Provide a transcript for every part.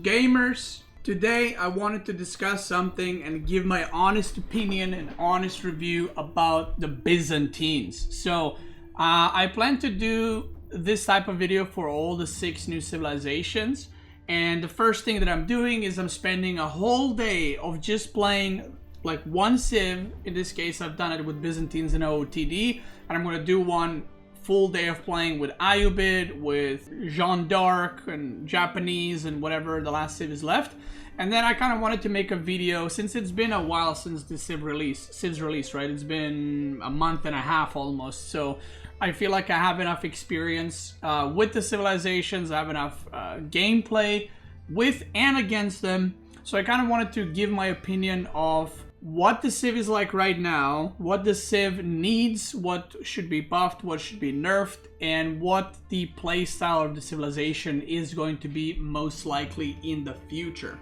Gamers, today I wanted to discuss something and give my honest opinion and honest review about the Byzantines. So I plan to do this type of video for all the 6 new civilizations, and the first thing that I'm doing is I'm spending a whole day of just playing like one civ. In this case I've done it with Byzantines and OOTD, and I'm going to do one full day of playing with Ayubid, with Jeanne d'Arc and Japanese and whatever the last civ is left. And then I kind of wanted to make a video, since it's been a while since the civ's release, right? It's been a month and a half almost. So I feel like I have enough experience with the civilizations. I have enough gameplay with and against them. So I kind of wanted to give my opinion of what the civ is like right now, what the civ needs, what should be buffed, what should be nerfed, and what the playstyle of the civilization is going to be most likely in the future.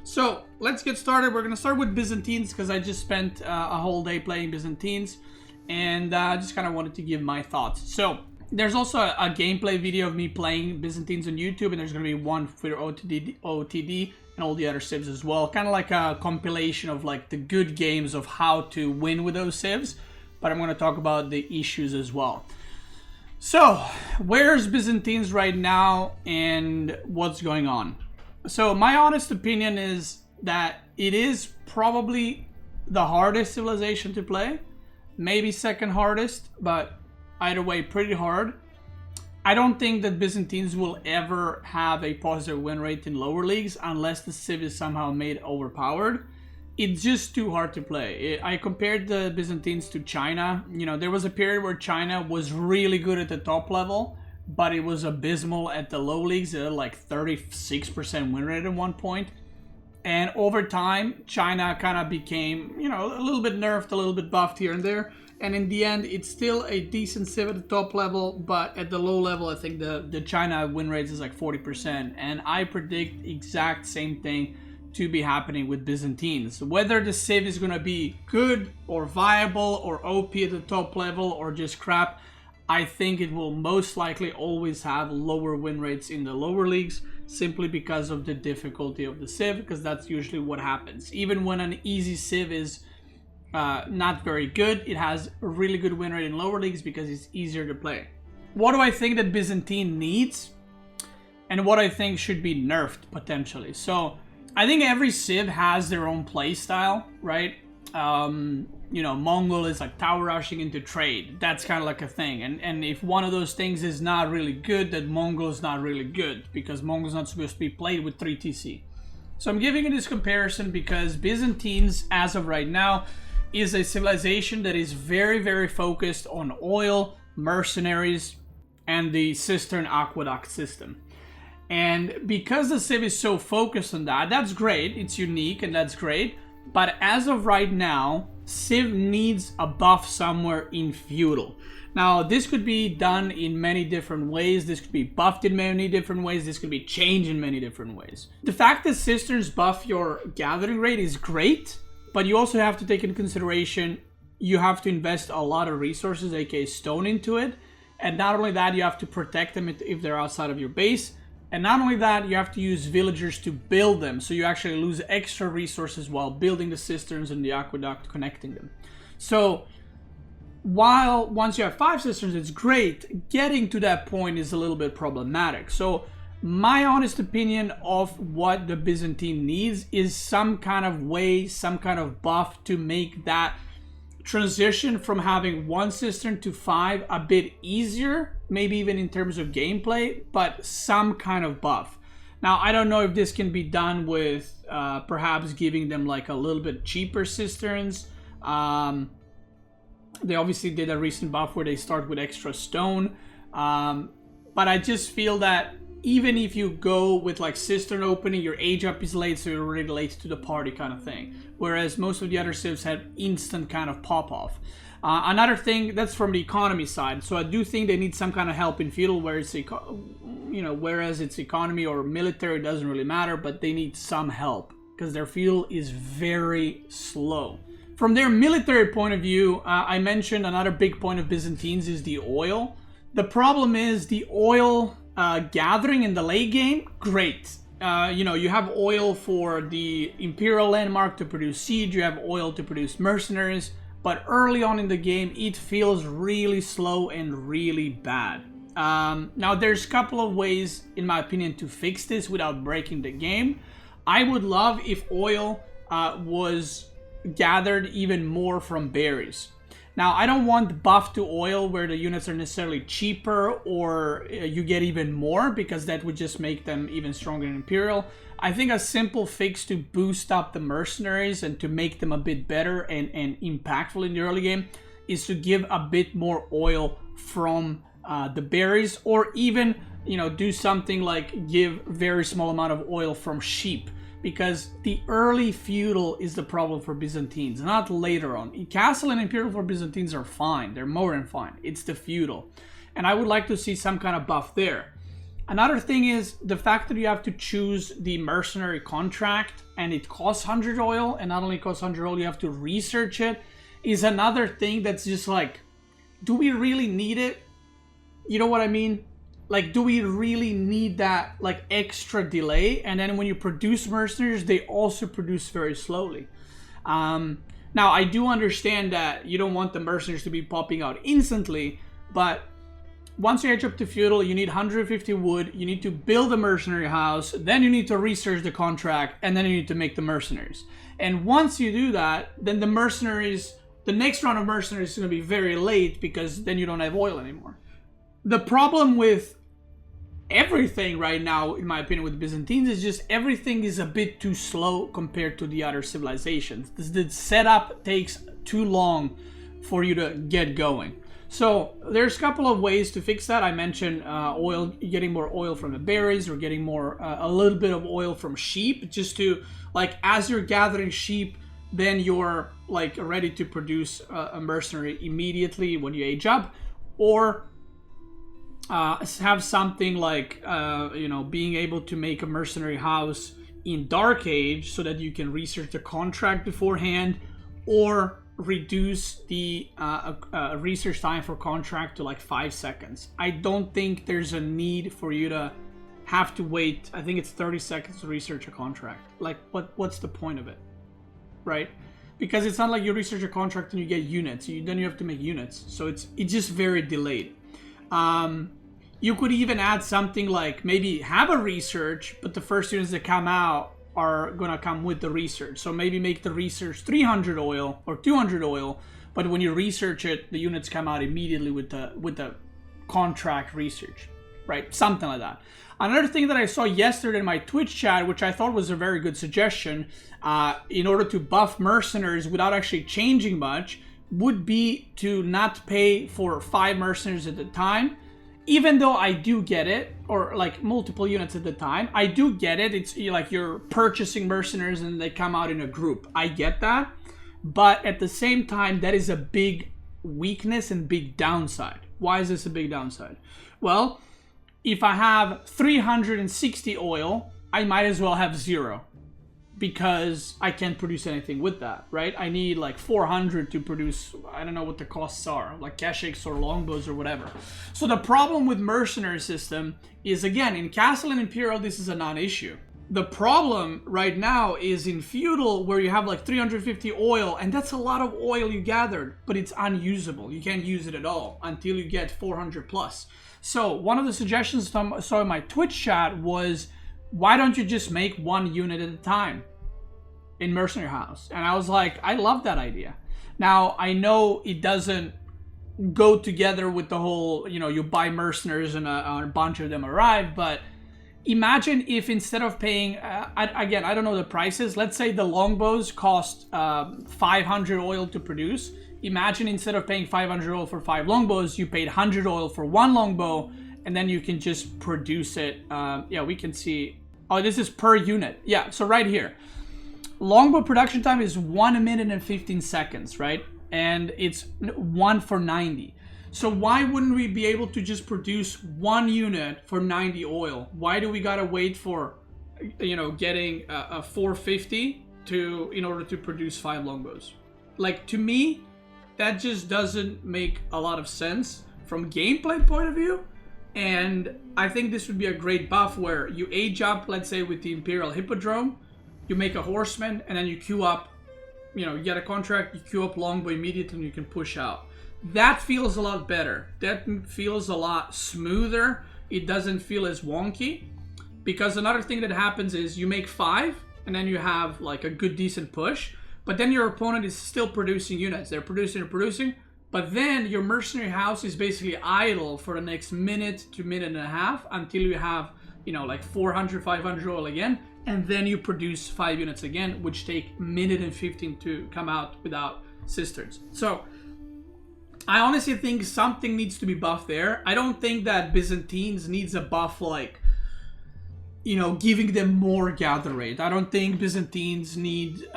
So let's get started. We're going to start with Byzantines because I just spent a whole day playing Byzantines, and I just kind of wanted to give my thoughts. So there's also a gameplay video of me playing Byzantines on YouTube, and there's going to be one for OOTD and all the other civs as well. Kind of like a compilation of like the good games of how to win with those civs, but I'm going to talk about the issues as well. So where's Byzantines right now and what's going on? So my honest opinion is that it is probably the hardest civilization to play, maybe second hardest, but either way pretty hard. I don't think that Byzantines will ever have a positive win rate in lower leagues unless the civ is somehow made overpowered. It's just too hard to play. I compared the Byzantines to China. You know, there was a period where China was really good at the top level, but it was abysmal at the low leagues. It had like 36% win rate at one point. And over time, China kind of became, you know, a little bit nerfed, a little bit buffed here and there. And in the end, it's still a decent civ at the top level, but at the low level, I think the China win rates is like 40%. And I predict exact same thing to be happening with Byzantines. Whether the civ is going to be good or viable or OP at the top level or just crap, I think it will most likely always have lower win rates in the lower leagues, simply because of the difficulty of the civ, because that's usually what happens. Even when an easy civ is not very good, it has a really good win rate in lower leagues because it's easier to play. What do I think that Byzantine needs and what I think should be nerfed potentially? So I think every civ has their own play style, right? You know, Mongol is like tower rushing into trade. That's kind of like a thing. And if one of those things is not really good, then Mongol is not really good, because Mongol is not supposed to be played with 3 TC. So I'm giving you this comparison because Byzantines, as of right now, is a civilization that is very, very focused on oil, mercenaries, and the cistern aqueduct system. And because the civ is so focused on that, that's great, it's unique and that's great. But as of right now, civ needs a buff somewhere in Feudal. Now, this could be done in many different ways. This could be buffed in many different ways. This could be changed in many different ways. The fact that cisterns buff your gathering rate is great, but you also have to take into consideration you have to invest a lot of resources, aka stone, into it. And not only that, you have to protect them if they're outside of your base. And not only that, you have to use villagers to build them. So you actually lose extra resources while building the cisterns and the aqueduct connecting them. So while once you have 5 cisterns, it's great, getting to that point is a little bit problematic. So my honest opinion of what the Byzantine needs is some kind of way, some kind of buff to make that transition from having 1 cistern to 5 a bit easier, maybe even in terms of gameplay, but some kind of buff. Now, I don't know if this can be done with perhaps giving them like a little bit cheaper cisterns. They obviously did a recent buff where they start with extra stone, but I just feel that even if you go with like cistern opening, your age up is late, so you're already late to the party kind of thing. Whereas most of the other civs have instant kind of pop off. Another thing, that's from the economy side. So I do think they need some kind of help in Feudal, where it's whereas it's economy or military, doesn't really matter, but they need some help because their Feudal is very slow. From their military point of view, I mentioned another big point of Byzantines is the oil. The problem is the oil gathering in the late game, great. you know, you have oil for the Imperial Landmark to produce Siege, you have oil to produce Mercenaries, but early on in the game, it feels really slow and really bad. Now, there's a couple of ways, in my opinion, to fix this without breaking the game. I would love if oil was gathered even more from berries. Now, I don't want buff to oil where the units are necessarily cheaper or you get even more, because that would just make them even stronger in Imperial. I think a simple fix to boost up the mercenaries and to make them a bit better and impactful in the early game is to give a bit more oil from the berries, or even, you know, do something like give very small amount of oil from sheep. Because the early feudal is the problem for Byzantines, not later on. Castle and Imperial for Byzantines are fine. They're more than fine. It's the feudal. And I would like to see some kind of buff there. Another thing is the fact that you have to choose the mercenary contract and it costs 100 oil, and not only costs 100 oil, you have to research it, is another thing that's just like, do we really need it? You know what I mean? Like, do we really need that, like, extra delay? And then when you produce mercenaries, they also produce very slowly. Now, I do understand that you don't want the mercenaries to be popping out instantly, but once you edge up to feudal, you need 150 wood, you need to build a mercenary house, then you need to research the contract, and then you need to make the mercenaries. And once you do that, then the mercenaries, the next round of mercenaries is going to be very late, because then you don't have oil anymore. The problem with everything right now, in my opinion, with Byzantines is just everything is a bit too slow compared to the other civilizations. The setup takes too long for you to get going. So there's a couple of ways to fix that. I mentioned oil, getting more oil from the berries, or getting more a little bit of oil from sheep, just to, like, as you're gathering sheep, then you're like ready to produce a mercenary immediately when you age up, or have something like, you know, being able to make a mercenary house in Dark Age so that you can research the contract beforehand, or reduce the research time for contract to like 5 seconds. I don't think there's a need for you to have to wait, I think it's 30 seconds to research a contract. Like, what's the point of it, right? Because it's not like you research a contract and you get units. Then you have to make units. So it's just very delayed. You could even add something like maybe have a research, but the first units that come out are gonna come with the research. So maybe make the research 300 oil or 200 oil, but when you research it, the units come out immediately with the contract research, right? Something like that. Another thing that I saw yesterday in my Twitch chat, which I thought was a very good suggestion, in order to buff mercenaries without actually changing much, would be to not pay for 5 mercenaries at a time. Even though I do get it, or like multiple units at a time, I do get it. It's like you're purchasing mercenaries and they come out in a group. I get that. But at the same time, that is a big weakness and big downside. Why is this a big downside? Well, if I have 360 oil, I might as well have 0. Because I can't produce anything with that, right? I need like 400 to produce, I don't know what the costs are, like cashix or longbows or whatever. So the problem with mercenary system is, again, in Castle and Imperial, this is a non-issue. The problem right now is in Feudal, where you have like 350 oil, and that's a lot of oil you gathered, but it's unusable. You can't use it at all until you get 400 plus. So one of the suggestions I saw in my Twitch chat was, why don't you just make 1 unit at a time in Mercenary House? And I was like, I love that idea. Now, I know it doesn't go together with the whole, you know, you buy mercenaries and a bunch of them arrive, but imagine if instead of paying, again, I don't know the prices, let's say the longbows cost 500 oil to produce. Imagine instead of paying 500 oil for 5 longbows, you paid 100 oil for 1 longbow, and then you can just produce it. Yeah, we can see. Oh, this is per unit. Yeah, so right here. Longbow production time is 1 minute and 15 seconds, right? And it's 1 for 90. So why wouldn't we be able to just produce 1 unit for 90 oil? Why do we gotta wait for, you know, getting a 450 in order to produce 5 longbows? Like, to me, that just doesn't make a lot of sense from gameplay point of view. And I think this would be a great buff where you age up, let's say with the Imperial Hippodrome, you make a Horseman, and then you queue up, you get a contract, you queue up Longbow immediately, and you can push out. That feels a lot better. That feels a lot smoother. It doesn't feel as wonky. Because another thing that happens is you make 5, and then you have like a good decent push, but then your opponent is still producing units. They're producing, but then your mercenary house is basically idle for the next minute to minute and a half until you have, like 400, 500 oil again, and then you produce 5 units again, which take minute and 15 to come out without cisterns. So I honestly think something needs to be buffed there. I don't think that Byzantines needs a buff like, giving them more gather rate. I don't think Byzantines need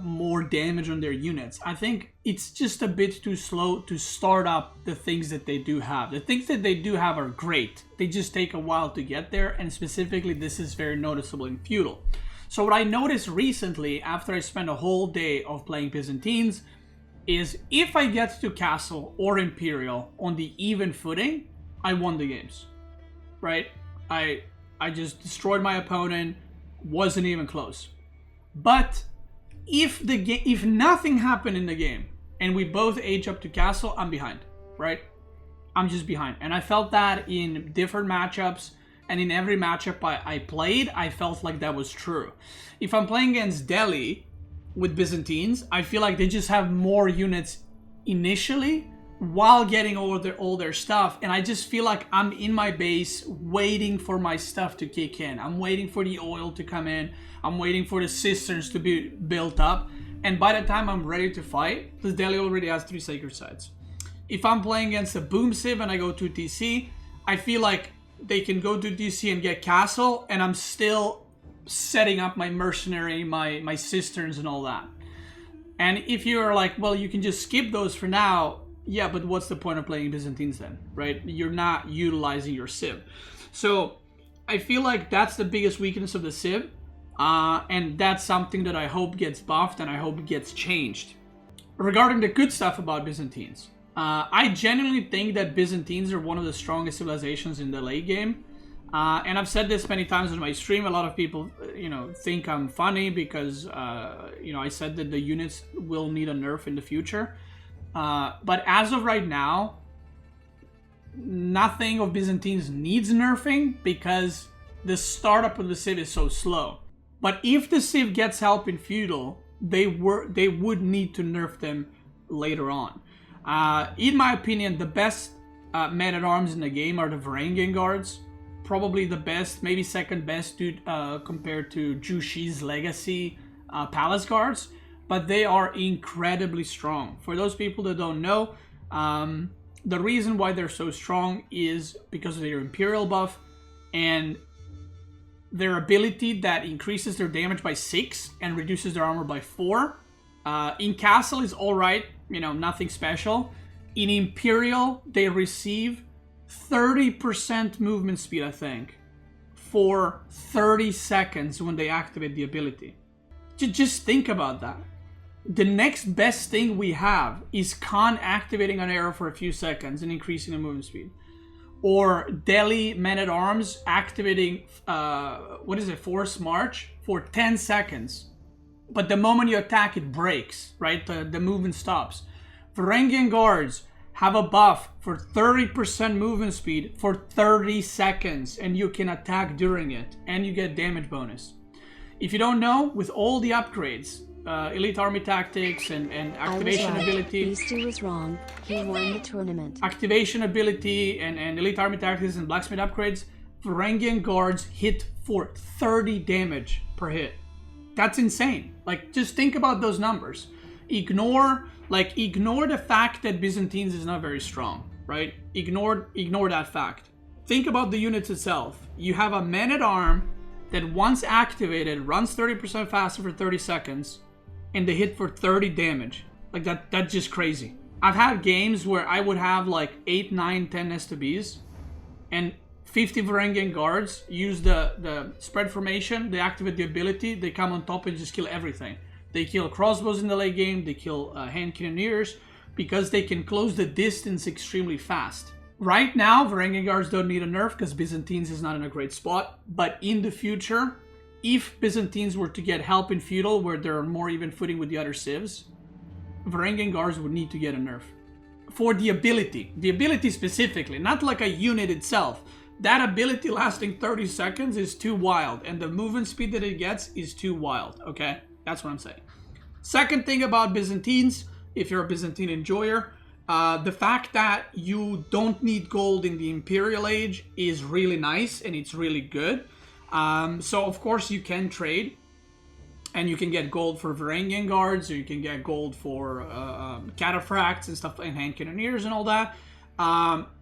more damage on their units. I think it's just a bit too slow to start up the things that they do have. The things that they do have are great. They just take a while to get there, and specifically this is very noticeable in Feudal. So what I noticed recently after I spent a whole day of playing Byzantines is if I get to Castle or Imperial on the even footing, I won the games, right? I just destroyed my opponent, wasn't even close. But if nothing happened in the game and we both age up to Castle, I'm behind, right? I'm just behind. And I felt that in different matchups, and in every matchup I played, I felt like that was true. If I'm playing against Delhi with Byzantines, I feel like they just have more units initially while getting all their stuff, and I just feel like I'm in my base waiting for my stuff to kick in. I'm waiting for the oil to come in. I'm waiting for the cisterns to be built up, and by the time I'm ready to fight, because Delhi already has 3 sacred sites. If I'm playing against a boom civ and I go to TC, I feel like they can go to TC and get castle, and I'm still setting up my mercenary, my cisterns and all that. And if you're like, well, you can just skip those for now, yeah, but what's the point of playing Byzantines then, right? You're not utilizing your civ. So I feel like that's the biggest weakness of the civ, and that's something that I hope gets buffed and I hope gets changed. Regarding the good stuff about Byzantines, I genuinely think that Byzantines are one of the strongest civilizations in the late game. And I've said this many times on my stream. A lot of people, think I'm funny because, I said that the units will need a nerf in the future. But as of right now, nothing of Byzantines needs nerfing because the startup of the civ is so slow. But if the civ gets help in Feudal, they would need to nerf them later on. In my opinion, the best men-at-arms in the game are the Varangian Guards. Probably the best, maybe second best compared to Jushi's Legacy Palace Guards. But they are incredibly strong. For those people that don't know, the reason why they're so strong is because of their Imperial buff and their ability that increases their damage by 6 and reduces their armor by 4. In Castle is alright, nothing special. In Imperial, they receive 30% movement speed, I think, for 30 seconds when they activate the ability. Just think about that. The next best thing we have is Khan activating an arrow for a few seconds and increasing the movement speed. Or Delhi Men-at-Arms activating, Force March for 10 seconds. But the moment you attack, it breaks, right? The movement stops. Varangian Guards have a buff for 30% movement speed for 30 seconds, and you can attack during it, and you get damage bonus. If you don't know, with all the upgrades, Elite Army Tactics and Activation Ability. Beasty was wrong. He won the tournament. Activation Ability and Elite Army Tactics and Blacksmith upgrades, Varangian Guards hit for 30 damage per hit. That's insane. Like, just think about those numbers. Ignore the fact that Byzantines is not very strong, right? Ignore that fact. Think about the units itself. You have a man-at-arm that once activated runs 30% faster for 30 seconds, and they hit for 30 damage. Like, that's just crazy. I've had games where I would have like 8, 9, 10 STBs, and 50 Varangian Guards use the spread formation, they activate the ability, they come on top and just kill everything. They kill crossbows in the late game, they kill hand cannoneers, because they can close the distance extremely fast. Right now, Varangian Guards don't need a nerf because Byzantines is not in a great spot. But in the future, if Byzantines were to get help in Feudal, where they're on more even footing with the other civs, Varangian Guards would need to get a nerf. For the ability specifically, not like a unit itself. That ability lasting 30 seconds is too wild, and the movement speed that it gets is too wild, okay? That's what I'm saying. Second thing about Byzantines, if you're a Byzantine enjoyer, the fact that you don't need gold in the Imperial Age is really nice, and it's really good. So of course you can trade, and you can get gold for Varangian Guards, or you can get gold for Cataphracts and stuff, and Hand Cannoneers and all that.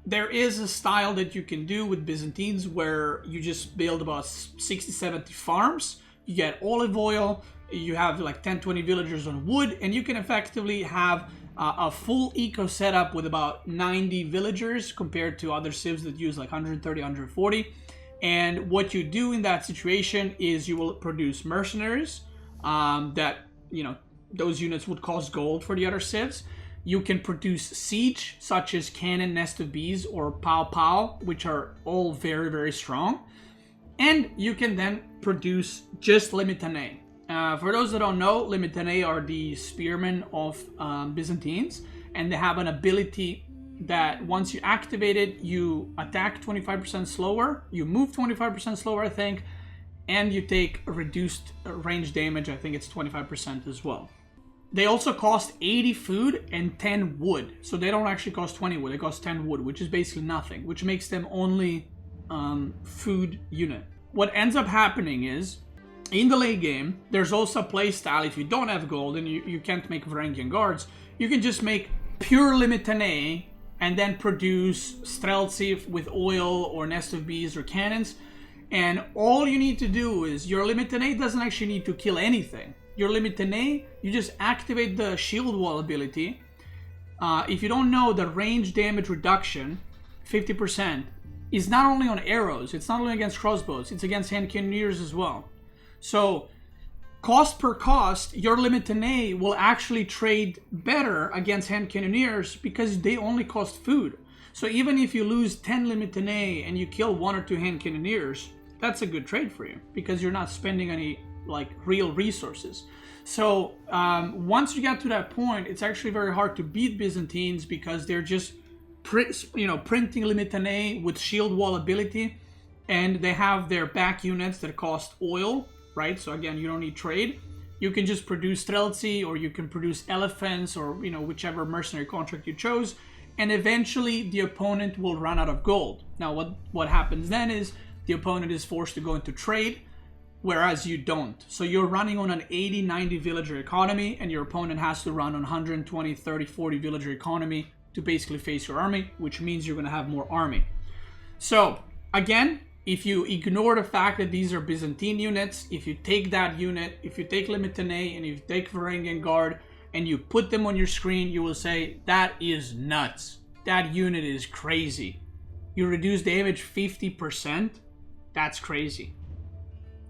There is a style that you can do with Byzantines where you just build about 60-70 farms, you get olive oil, you have like 10-20 villagers on wood, and you can effectively have a full eco setup with about 90 villagers compared to other civs that use like 130, 140. And what you do in that situation is you will produce mercenaries that, you know, those units would cost gold for the other civs. You can produce siege, such as Cannon, Nest of Bees, or Pow Pow, which are all very, very strong. And you can then produce just Limitane. For those that don't know, Limitane are the spearmen of Byzantines, and they have an ability that once you activate it, you attack 25% slower, you move 25% slower, I think, and you take reduced range damage, I think it's 25% as well. They also cost 80 food and 10 wood, so they don't actually cost 20 wood, they cost 10 wood, which is basically nothing, which makes them only food unit. What ends up happening is, in the late game, there's also a playstyle, if you don't have gold and you can't make Varangian Guards, you can just make pure Limitane and then produce Streltsy with oil or Nest of Bees or cannons. And all you need to do is, your Limitane doesn't actually need to kill anything. Your Limitane, you just activate the shield wall ability. If you don't know, the range damage reduction, 50%, is not only on arrows, it's not only against crossbows, it's against hand cannoneers as well. So, cost per cost, your Limitane will actually trade better against hand cannoneers because they only cost food. So even if you lose 10 Limitane and you kill 1 or 2 hand cannoneers, that's a good trade for you because you're not spending any like real resources. So once you get to that point, it's actually very hard to beat Byzantines because they're just printing Limitane with shield wall ability, and they have their back units that cost oil, right? So again, you don't need trade. You can just produce Streltsy, or you can produce elephants, or whichever mercenary contract you chose, and eventually the opponent will run out of gold. Now what happens then is the opponent is forced to go into trade, whereas you don't. So you're running on an 80-90 villager economy, and your opponent has to run on 120, 30, 40 villager economy to basically face your army, which means you're going to have more army. So again, if you ignore the fact that these are Byzantine units, if you take that unit, if you take Limitane and if you take Varangian Guard and you put them on your screen, you will say, that is nuts. That unit is crazy. You reduce damage 50%? That's crazy.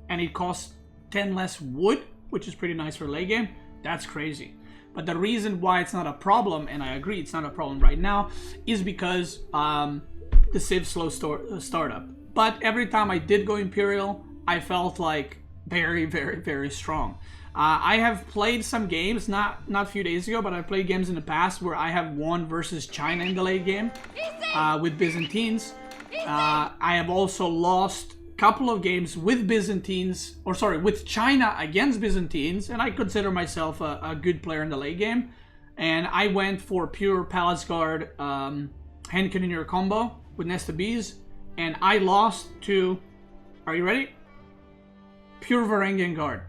And it costs 10 less wood, which is pretty nice for late game. That's crazy. But the reason why it's not a problem, and I agree it's not a problem right now, is because the Civ slow startup. But every time I did go Imperial, I felt like very, very, very strong. I have played some games, not a few days ago, but I played games in the past where I have won versus China in the late game with Byzantines. I have also lost a couple of games with with China against Byzantines, and I consider myself a good player in the late game. And I went for pure Palace Guard Hand Cannoneer combo with Nest of Bees, and I lost to, are you ready? Pure Varangian Guard.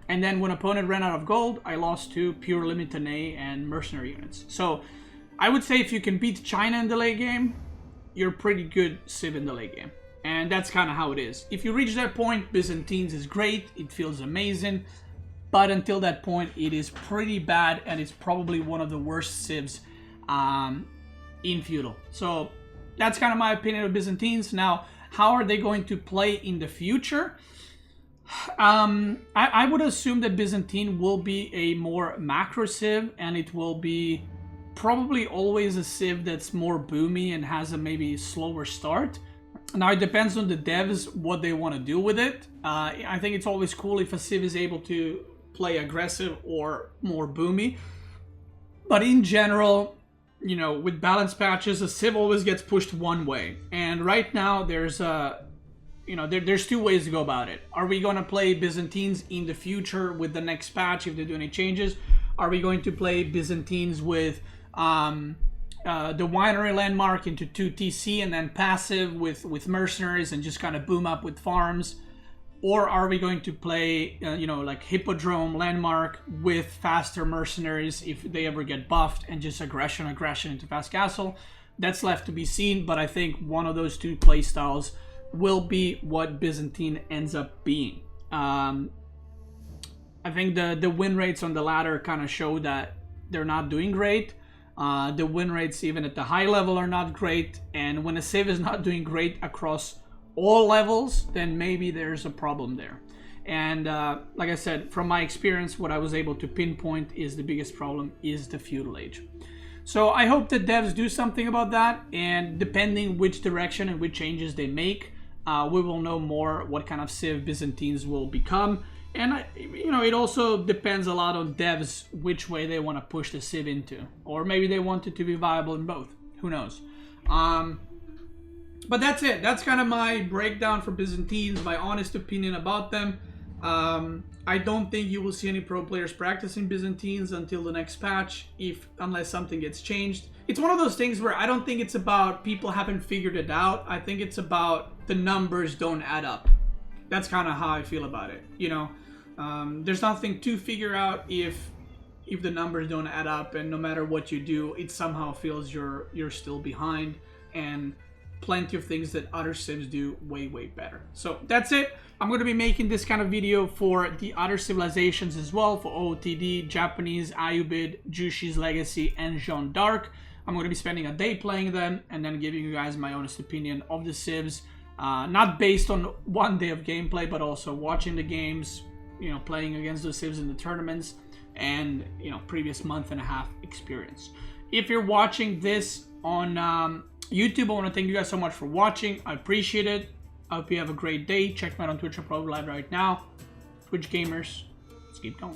And then when opponent ran out of gold, I lost to pure Limitane and Mercenary units. So I would say if you can beat China in the late game, you're pretty good Civ in the late game. And that's kind of how it is. If you reach that point, Byzantines is great, it feels amazing. But until that point, it is pretty bad, and it's probably one of the worst Civs in Feudal. So that's kind of my opinion of Byzantines. Now, how are they going to play in the future? I would assume that Byzantine will be a more macro Civ, and it will be probably always a civ that's more boomy and has a maybe slower start. Now it depends on the devs what they want to do with it. I think it's always cool if a civ is able to play aggressive or more boomy. But in general, you know, with balance patches, a civ always gets pushed one way. And right now there's there's two ways to go about it. Are we going to play Byzantines in the future with the next patch if they do any changes? Are we going to play Byzantines with the winery landmark into 2 TC and then passive with mercenaries and just kind of boom up with farms? Or are we going to play, like Hippodrome landmark with faster mercenaries if they ever get buffed and just aggression into fast castle? That's left to be seen, but I think one of those two playstyles will be what Byzantine ends up being. I think the win rates on the ladder kind of show that they're not doing great. The win rates even at the high level are not great, and when a civ is not doing great across all levels, then maybe there's a problem there. And like I said, from my experience, what I was able to pinpoint is the biggest problem is the feudal age. So I hope that devs do something about that, and depending which direction and which changes they make, we will know more what kind of civ Byzantines will become. And it also depends a lot on devs which way they want to push the civ into, or maybe they want it to be viable in both. Who knows? But that's it. That's kind of my breakdown for Byzantines, my honest opinion about them. I don't think you will see any pro players practicing Byzantines until the next patch, unless something gets changed. It's one of those things where I don't think it's about people haven't figured it out. I think it's about the numbers don't add up. That's kind of how I feel about it. There's nothing to figure out if the numbers don't add up, and no matter what you do, it somehow feels you're still behind, and plenty of things that other civs do way better. So that's it. I'm going to be making this kind of video for the other civilizations as well, for OOTD, Japanese, Ayubid, Jushi's Legacy, and Jeanne d'Arc. I'm going to be spending a day playing them and then giving you guys my honest opinion of the civs, not based on one day of gameplay, but also watching the games, playing against those civs in the tournaments, and previous month and a half experience. If you're watching this on YouTube, I want to thank you guys so much for watching. I appreciate it. I hope you have a great day. Check me out on Twitch. I'm probably live right now. Twitch gamers, let's keep going.